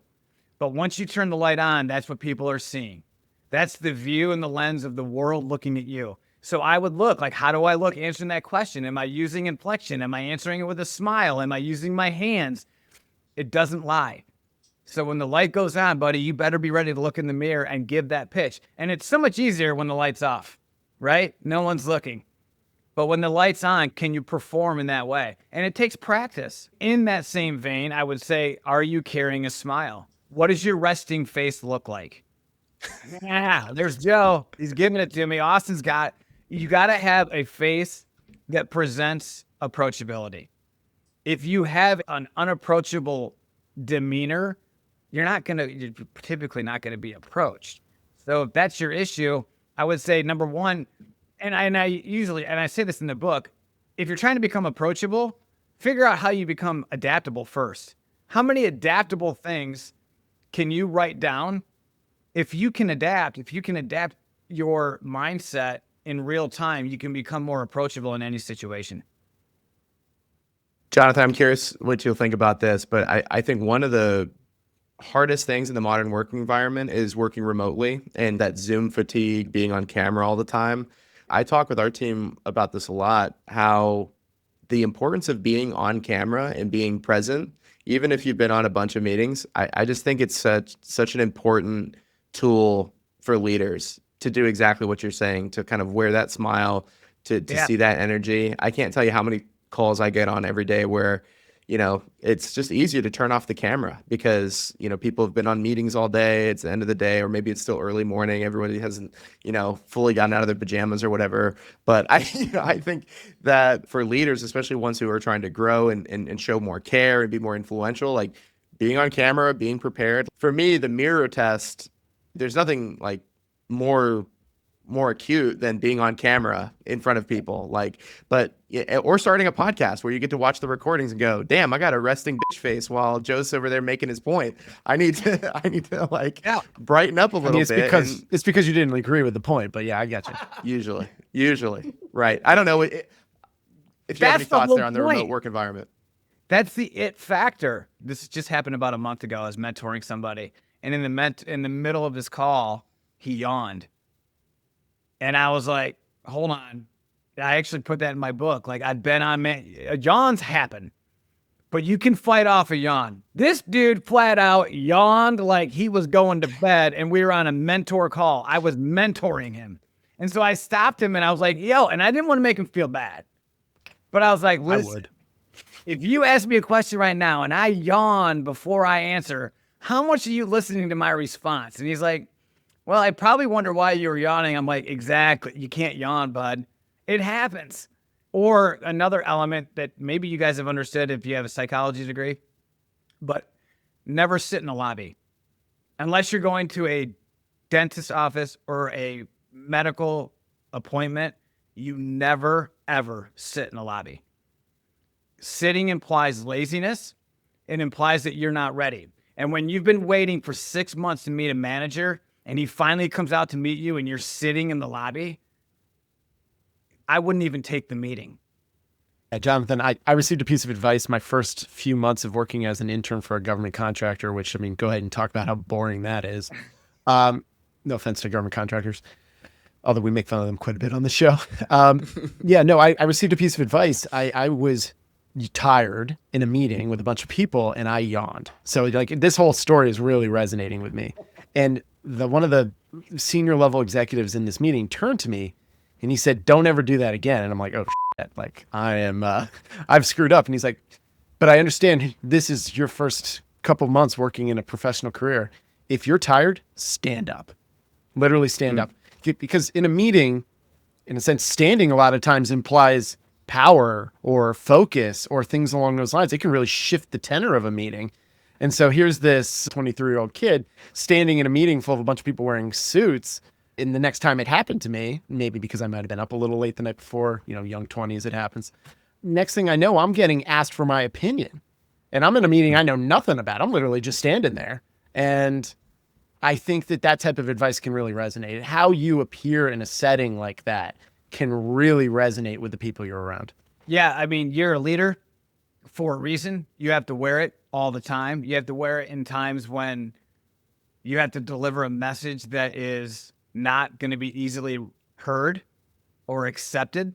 But once you turn the light on, that's what people are seeing. That's the view and the lens of the world looking at you. So I would look like, how do I look answering that question? Am I using inflection? Am I answering it with a smile? Am I using my hands? It doesn't lie. So when the light goes on, buddy, you better be ready to look in the mirror and give that pitch. And it's so much easier when the light's off, right? No one's looking. But when the light's on, can you perform in that way? And it takes practice. In that same vein, I would say, are you carrying a smile? What does your resting face look like? Yeah, there's Joe. He's giving it to me. You got to have a face that presents approachability. If you have an unapproachable demeanor, you're typically not going to be approached. So if that's your issue, I would say number one, and I say this in the book, if you're trying to become approachable, figure out how you become adaptable first. How many adaptable things can you write down? If you can adapt your mindset in real time, you can become more approachable in any situation. Jonathan, I'm curious what you'll think about this, but I think one of the hardest things in the modern working environment is working remotely and that Zoom fatigue, being on camera all the time. I talk with our team about this a lot, how the importance of being on camera and being present, even if you've been on a bunch of meetings, I just think it's such an important tool for leaders to do exactly what you're saying, to kind of wear that smile, to see that energy. I can't tell you how many calls I get on every day where, it's just easier to turn off the camera because, people have been on meetings all day. It's the end of the day, or maybe it's still early morning. Everybody hasn't, fully gotten out of their pajamas or whatever. But I think that for leaders, especially ones who are trying to grow and show more care and be more influential, like being on camera, being prepared. For me, the mirror test, there's nothing like more acute than being on camera in front of people, or starting a podcast where you get to watch the recordings and go, damn, I got a resting bitch face while Joe's over there making his point. I need to brighten up a little bit. It's because you didn't agree with the point, but yeah, I got you. Usually. Right. I don't know if you have any thoughts there on the remote work environment. That's the it factor. This just happened about a month ago. I was mentoring somebody, and in the middle of this call, he yawned. And I was like, hold on. I actually put that in my book. Like, I'd been on, yawns happen, but you can fight off a yawn. This dude flat out yawned like he was going to bed, and we were on a mentor call. I was mentoring him. And so I stopped him and I was like, yo, and I didn't want to make him feel bad, but I was like, listen, I would. If you ask me a question right now and I yawn before I answer, how much are you listening to my response? And he's like, well, I probably wonder why you were yawning. I'm like, exactly. You can't yawn, bud. It happens. Or another element that maybe you guys have understood if you have a psychology degree, but never sit in the lobby. Unless you're going to a dentist's office or a medical appointment, you never, ever sit in the lobby. Sitting implies laziness. It implies that you're not ready. And when you've been waiting for 6 months to meet a manager, and he finally comes out to meet you and you're sitting in the lobby, I wouldn't even take the meeting. Yeah, Jonathan, I received a piece of advice my first few months of working as an intern for a government contractor, which, go ahead and talk about how boring that is. No offense to government contractors, although we make fun of them quite a bit on the show. I received a piece of advice. I was tired in a meeting with a bunch of people and I yawned. So this whole story is really resonating with me. And one of the senior level executives in this meeting turned to me and he said, don't ever do that again. And I'm like, oh shit, I've screwed up. And he's like, But I understand this is your first couple months working in a professional career. If you're tired, stand up. Literally stand up. Because in a meeting, in a sense, standing a lot of times implies power or focus or things along those lines. It can really shift the tenor of a meeting. And so here's this 23-year-old kid standing in a meeting full of a bunch of people wearing suits. And the next time it happened to me, maybe because I might have been up a little late the night before, young 20s, it happens. Next thing I know, I'm getting asked for my opinion. And I'm in a meeting I know nothing about. I'm literally just standing there. And I think that type of advice can really resonate. How you appear in a setting like that can really resonate with the people you're around. Yeah, I mean, you're a leader for a reason. You have to wear it all the time. You have to wear it in times when you have to deliver a message that is not going to be easily heard or accepted.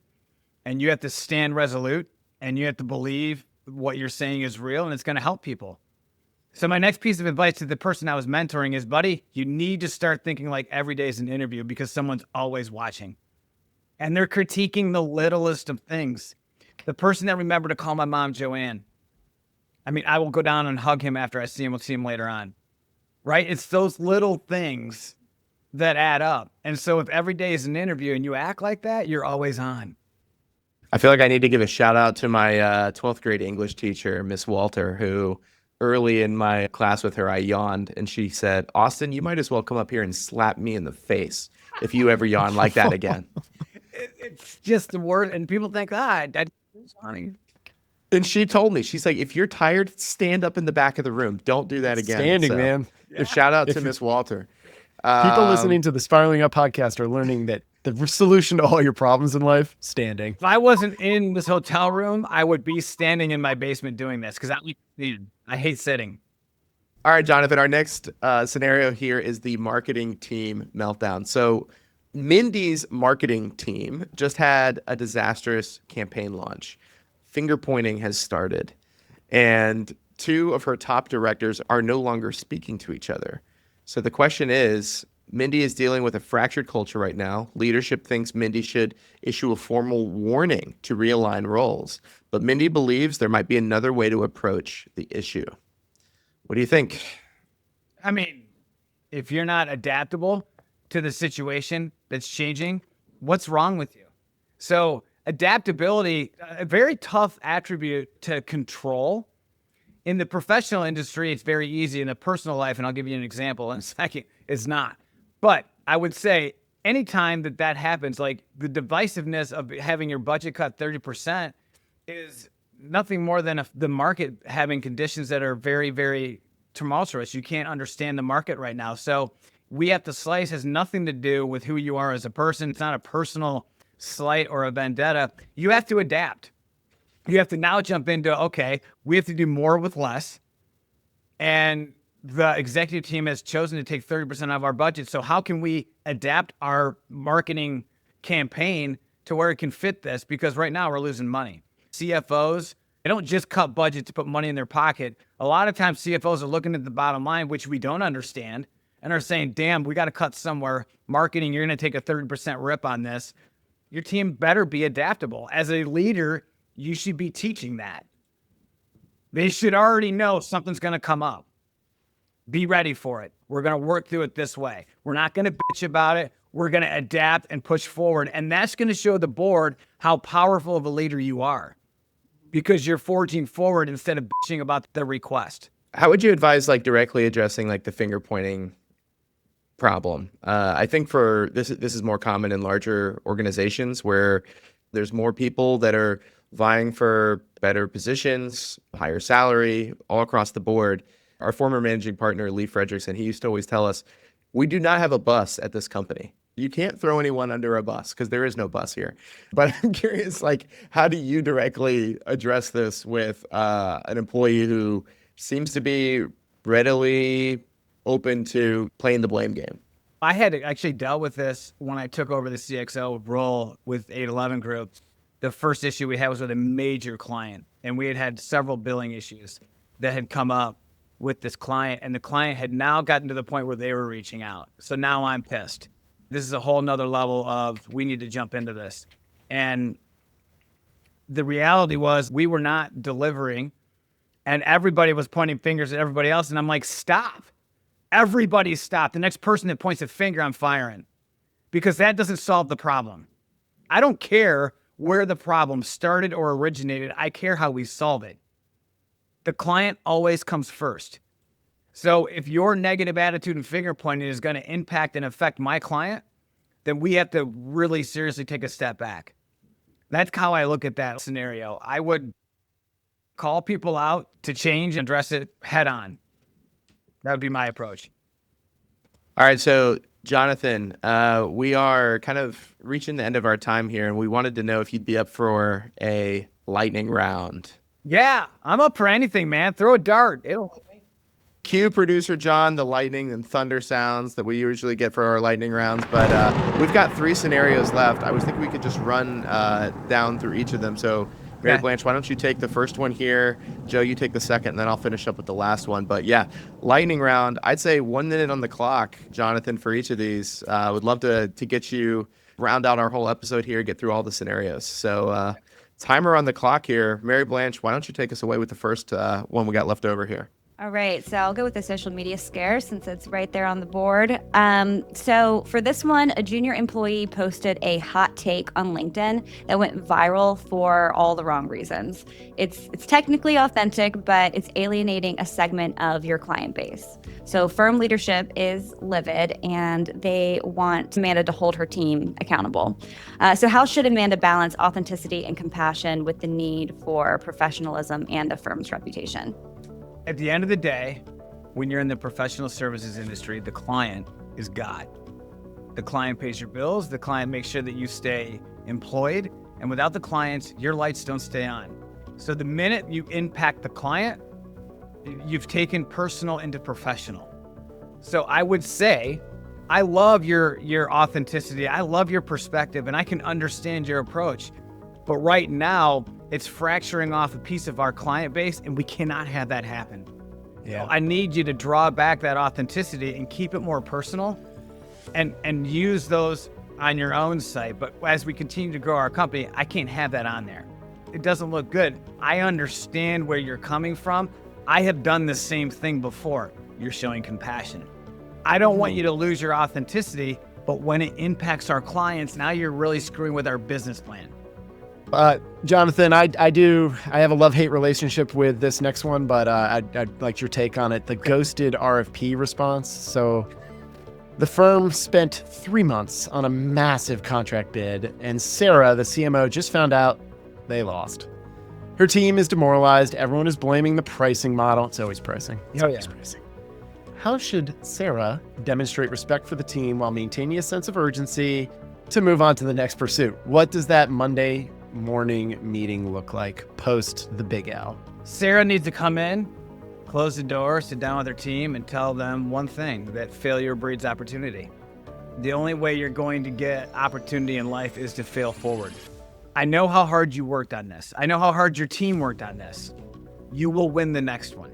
And you have to stand resolute, and you have to believe what you're saying is real, and it's going to help people. So my next piece of advice to the person I was mentoring is, buddy, you need to start thinking like every day is an interview, because someone's always watching. And they're critiquing the littlest of things. The person that remembered to call my mom Joanne, I mean, I will go down and hug him after I see him. We'll see him later on, right? It's those little things that add up. And so if every day is an interview and you act like that, you're always on. I feel like I need to give a shout out to my 12th grade English teacher, Miss Walter, who early in my class with her, I yawned, and she said, Austin, you might as well come up here and slap me in the face if you ever yawn like that again. It's just the word, and people think, that's funny. And she told me, she's like, if you're tired, stand up in the back of the room. Don't do that again. Standing, man. Yeah. Shout out to Miss Walter. People listening to the Spiraling Up podcast are learning that the solution to all your problems in life, standing. If I wasn't in this hotel room, I would be standing in my basement doing this, because I hate sitting. All right, Jonathan, our next scenario here is the marketing team meltdown. So Mindy's marketing team just had a disastrous campaign launch. Finger pointing has started, and two of her top directors are no longer speaking to each other. So the question is, Mindy is dealing with a fractured culture right now. Leadership thinks Mindy should issue a formal warning to realign roles, but Mindy believes there might be another way to approach the issue. What do you think? I mean, if you're not adaptable to the situation that's changing, what's wrong with you? So adaptability, a very tough attribute to control. In the professional industry, it's very easy. In the personal life, and I'll give you an example in a second, it's not. But I would say anytime that happens, like the divisiveness of having your budget cut 30% is nothing more than the market having conditions that are very, very tumultuous. You can't understand the market right now. So we have to slice has nothing to do with who you are as a person. It's not a personal slight or a vendetta. You have to adapt. You have to now jump into, okay, we have to do more with less. And the executive team has chosen to take 30% of our budget. So how can we adapt our marketing campaign to where it can fit this? Because right now we're losing money. CFOs, they don't just cut budget to put money in their pocket. A lot of times CFOs are looking at the bottom line, which we don't understand, and are saying, damn, we got to cut somewhere. Marketing, you're going to take a 30% rip on this. Your team better be adaptable. As a leader, you should be teaching that. They should already know something's going to come up. Be ready for it. We're going to work through it this way. We're not going to bitch about it. We're going to adapt and push forward. And that's going to show the board how powerful of a leader you are, because you're forging forward instead of bitching about the request. How would you advise directly addressing the finger pointing problem? I think for this is more common in larger organizations where there's more people that are vying for better positions, higher salary, all across the board. Our former managing partner, Lee Fredrickson, he used to always tell us, we do not have a bus at this company. You can't throw anyone under a bus because there is no bus here. But I'm curious, how do you directly address this with an employee who seems to be readily open to playing the blame game? I had actually dealt with this when I took over the CXO role with 811 Group. The first issue we had was with a major client, and we had several billing issues that had come up with this client, and the client had now gotten to the point where they were reaching out. So now I'm pissed. This is a whole nother level of, we need to jump into this. And the reality was we were not delivering and everybody was pointing fingers at everybody else. And I'm like, stop. Everybody stop. The next person that points a finger, I'm firing, because that doesn't solve the problem. I don't care where the problem started or originated. I care how we solve it. The client always comes first. So if your negative attitude and finger pointing is going to impact and affect my client, then we have to really seriously take a step back. That's how I look at that scenario. I would call people out to change and address it head on. That would be my approach. All right, so Jonathan, we are kind of reaching the end of our time here, and we wanted to know if you'd be up for a lightning round. Yeah, I'm up for anything, man. Throw a dart. It'll. Cue producer John the lightning and thunder sounds that we usually get for our lightning rounds, but we've got 3 scenarios left. I was thinking we could just run down through each of them. So Mary Blanche, why don't you take the first one here? Joe, you take the second, and then I'll finish up with the last one. But yeah, lightning round. I'd say 1 minute on the clock, Jonathan, for each of these. Would love to get you round out our whole episode here, get through all the scenarios. So timer on the clock here. Mary Blanche, why don't you take us away with the first one we got left over here? All right, so I'll go with the social media scare since it's right there on the board. So for this one, a junior employee posted a hot take on LinkedIn that went viral for all the wrong reasons. It's technically authentic, but it's alienating a segment of your client base. So firm leadership is livid, and they want Amanda to hold her team accountable. So how should Amanda balance authenticity and compassion with the need for professionalism and the firm's reputation? At the end of the day, when you're in the professional services industry, the client is God. The client pays your bills. The client makes sure that you stay employed. And without the clients, your lights don't stay on. So the minute you impact the client, you've taken personal into professional. So I would say, I love your authenticity. I love your perspective, and I can understand your approach. But right now, it's fracturing off a piece of our client base, and we cannot have that happen. Yeah. So I need you to draw back that authenticity and keep it more personal, and use those on your own site. But as we continue to grow our company, I can't have that on there. It doesn't look good. I understand where you're coming from. I have done the same thing before. You're showing compassion. I don't want you to lose your authenticity, but when it impacts our clients, now you're really screwing with our business plan. Jonathan, I have a love-hate relationship with this next one, but I'd like your take on it. The ghosted RFP response. So the firm spent 3 months on a massive contract bid, and Sarah, the CMO, just found out they lost. Her team is demoralized. Everyone is blaming the pricing model. It's always pricing. It's always pricing. How should Sarah demonstrate respect for the team while maintaining a sense of urgency to move on to the next pursuit? What does that Monday morning meeting look like post the big L? Sarah needs to come in, close the door, sit down with her team, and tell them one thing, that failure breeds opportunity. The only way you're going to get opportunity in life is to fail forward. I know how hard you worked on this. I know how hard your team worked on this. You will win the next one.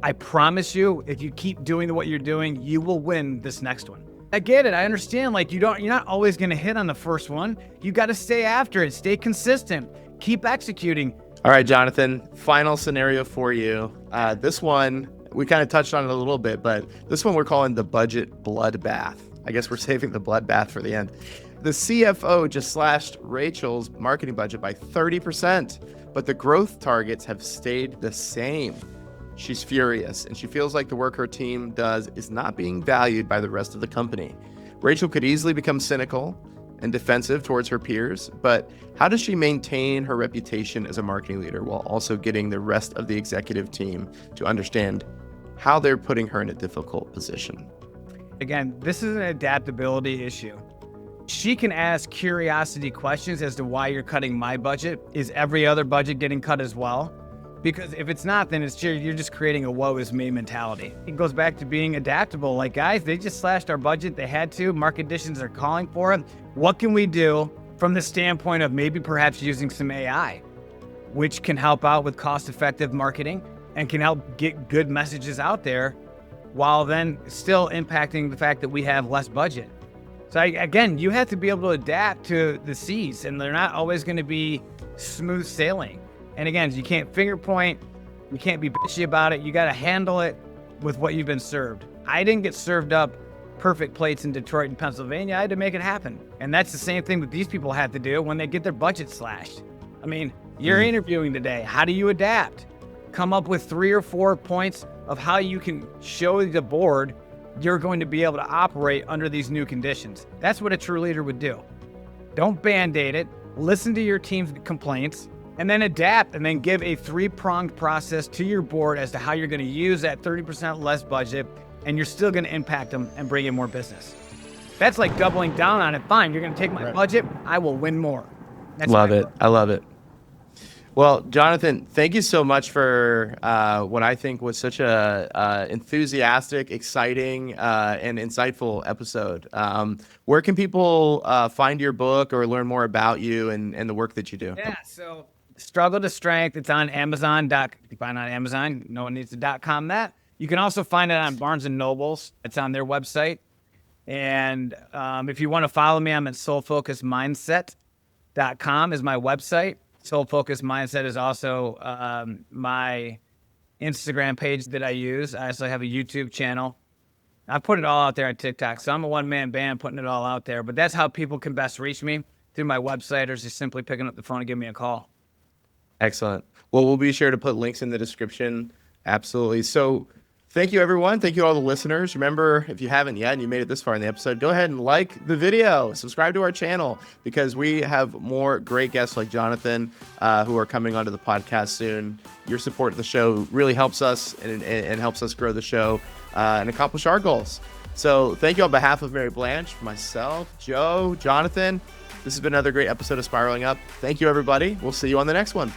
I promise you, if you keep doing what you're doing, you will win this next one. I get it. I understand. Like, you're not always going to hit on the first one. You got to stay after it. Stay consistent. Keep executing. All right, Jonathan, final scenario for you. This one, we kind of touched on it a little bit, but this one we're calling the budget bloodbath. I guess we're saving the bloodbath for the end. The CFO just slashed Rachel's marketing budget by 30%, but the growth targets have stayed the same. She's furious, and she feels like the work her team does is not being valued by the rest of the company. Rachel could easily become cynical and defensive towards her peers, but how does she maintain her reputation as a marketing leader while also getting the rest of the executive team to understand how they're putting her in a difficult position? Again, this is an adaptability issue. She can ask curiosity questions as to why you're cutting my budget. Is every other budget getting cut as well? Because if it's not, then you're just creating a woe is me mentality. It goes back to being adaptable. Like, guys, they just slashed our budget. They had to. Market conditions are calling for it. What can we do from the standpoint of maybe perhaps using some AI, which can help out with cost-effective marketing and can help get good messages out there while then still impacting the fact that we have less budget? So again, you have to be able to adapt to the seas, and they're not always going to be smooth sailing. And again, you can't finger point. You can't be bitchy about it. You got to handle it with what you've been served. I didn't get served up perfect plates in Detroit and Pennsylvania. I had to make it happen. And that's the same thing that these people have to do when they get their budget slashed. I mean, you're interviewing today. How do you adapt? Come up with 3 or 4 points of how you can show the board you're going to be able to operate under these new conditions. That's what a true leader would do. Don't band-aid it. Listen to your team's complaints, and then adapt, and then give a 3-pronged process to your board as to how you're going to use that 30% less budget, and you're still going to impact them and bring in more business. That's like doubling down on it. Fine, you're going to take my budget. I will win more. That's Love it. I love it. Well, Jonathan, thank you so much for what I think was such a enthusiastic, exciting, and insightful episode. Where can people find your book or learn more about you and the work that you do? Yeah, so Struggle to Strength, it's on Amazon. You can find it on Amazon. No one needs to .com that. You can also find it on Barnes & Nobles. It's on their website. And if you want to follow me, I'm at soulfocusmindset.com is my website. Soul Focus Mindset is also my Instagram page that I use. I also have a YouTube channel. I put it all out there on TikTok. So I'm a one-man band putting it all out there. But that's how people can best reach me, through my website, or just simply picking up the phone and giving me a call. Excellent. Well, we'll be sure to put links in the description. Absolutely. So thank you, everyone. Thank you, all the listeners. Remember, if you haven't yet and you made it this far in the episode, go ahead and like the video, subscribe to our channel, because we have more great guests like Jonathan who are coming onto the podcast soon. Your support of the show really helps us and helps us grow the show and accomplish our goals. So thank you on behalf of Mary Blanche, myself, Joe, Jonathan. This has been another great episode of Spiraling Up. Thank you, everybody. We'll see you on the next one.